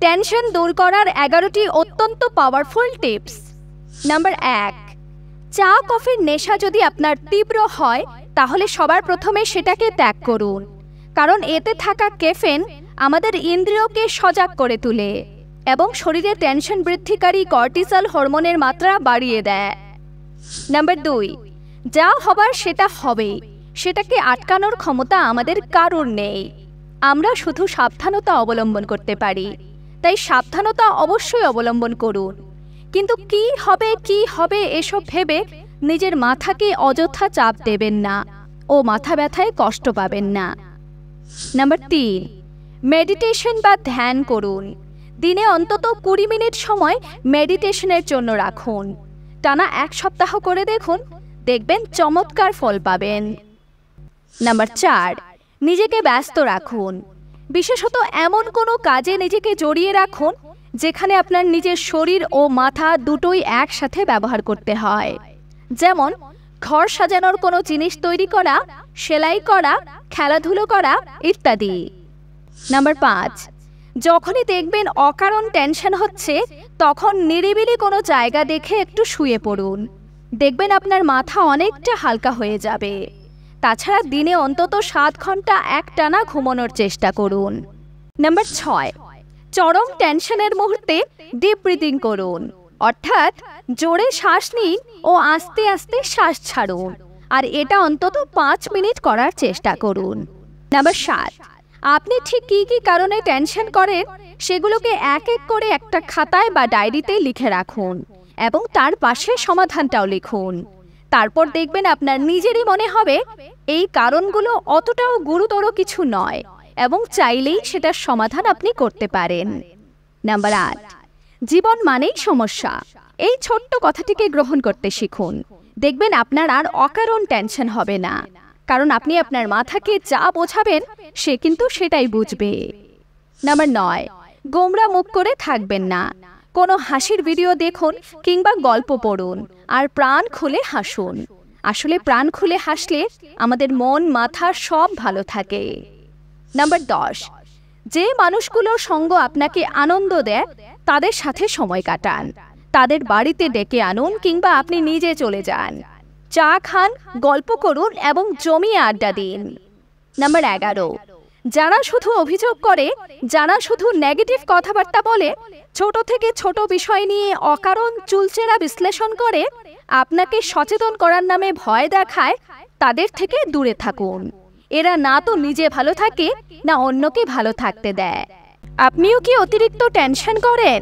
Tension দূর করার 11টি অত্যন্ত পাওয়ারফুল টিপস। নাম্বার 1, চা কফির নেশা যদি আপনার তীব্র হয় তাহলে সবার প্রথমে সেটাকে ত্যাগ করুন, কারণ এতে থাকা ক্যাফেন আমাদের ইন্দ্রিয়কে সজাগ করে তোলে এবং শরীরে টেনশন বৃদ্ধিকারী কর্টিসল হরমোনের মাত্রা বাড়িয়ে দেয়। নাম্বার 2, যা হবার সেটা হবে, সেটাকে আটকানোর ক্ষমতা আমাদের কারোর নেই। আমরা শুধু সাবধানতা অবলম্বন করতে পারি, তাই সাবধানতা অবশ্যই অবলম্বন করুন, কিন্তু কি হবে এসব ভেবে নিজের মাথাকে অযথা চাপ দেবেন না ও মাথা ব্যথায় কষ্ট পাবেন না। নাম্বার 3, মেডিটেশন বা ধ্যান করুন। দিনে অন্তত 20 মিনিট সময় মেডিটেশনের জন্য রাখুন। টানা 1 সপ্তাহ করে দেখবেন চমৎকার ফল পাবেন। নাম্বার 4, নিজেকে ব্যস্ত রাখুন। বিশেষত এমন কোনো কাজে নিজেকে জড়িয়ে রাখুন যেখানে আপনার নিজের শরীর ও মাথা দুটোই একসাথে ব্যবহার করতে হয়, যেমন ঘর সাজানোর কোনো জিনিস তৈরি করা, সেলাই করা, খেলাধুলো করা ইত্যাদি। নাম্বার 5, যখনই দেখবেন অকারণ টেনশন হচ্ছে তখন নিরিবিলি কোনো জায়গা দেখে একটু শুয়ে পড়ুন, দেখবেন আপনার মাথা অনেকটা হালকা হয়ে যাবে। তাছাড়া দিনে অন্তত 7 ঘন্টা একটানা ঘুমানোর চেষ্টা করুন। নাম্বার 6, চরম টেনশনের মুহূর্তে ডিপ ব্রিদিং করুন, অর্থাৎ জোরে শ্বাস নিন ও আস্তে আস্তে শ্বাস ছাড়ুন, আর এটা অন্তত 5 মিনিট করার চেষ্টা করুন। নাম্বার 7, আপনি ঠিক কী কারণে টেনশন করেন সেগুলোকে এক এক করে একটা খাতায় বা ডায়েরিতে লিখে রাখুন এবং তার পাশে সমাধানটাও লিখুন। তারপর দেখবেন আপনার নিজেরই মনে হবে এই কারণগুলো অতটাও গুরুতর কিছু নয় এবং চাইলেই সেটার সমাধান আপনি করতে পারেন। নাম্বার 8, জীবন মানেই সমস্যা। এই ছোট্ট কথাটিকে গ্রহণ করতে শিখুন, দেখবেন আপনার আর অকারণ টেনশন হবে না, কারণ আপনি আপনার মাথাকে যা বোঝাবেন সে কিন্তু সেটাই বুঝবে। নাম্বার 9, গোমরা মুখ করে থাকবেন না। কোনো হাসির ভিডিও দেখুন কিংবা গল্প পড়ুন আর প্রাণ খুলে হাসুন। আসলে প্রাণ খুলে হাসলে আমাদের মন মাথা সব ভালো থাকে। নাম্বার 10, যে মানুষগুলোর সঙ্গ আপনাকে আনন্দ দেয় তাদের সাথে সময় কাটান। তাদের বাড়িতে ডেকে আনুন কিংবা আপনি নিজে চলে যান, চা খান, গল্প করুন এবং জমিয়ে আড্ডা দিন। নাম্বার 11, যারা শুধু অভিযোগ করে, যারা শুধু নেগেটিভ কথাবার্তা বলে, ছোট থেকে ছোট বিষয় নিয়ে অকারণ চুলচেরা বিশ্লেষণ করে, আপনাকে সচেতন করার নামে ভয় দেখায়, তাদের থেকে দূরে থাকুন। এরা না তো নিজে ভালো থাকে না অন্যকে ভালো থাকতে দেয়। আপনিও কি অতিরিক্ত টেনশন করেন?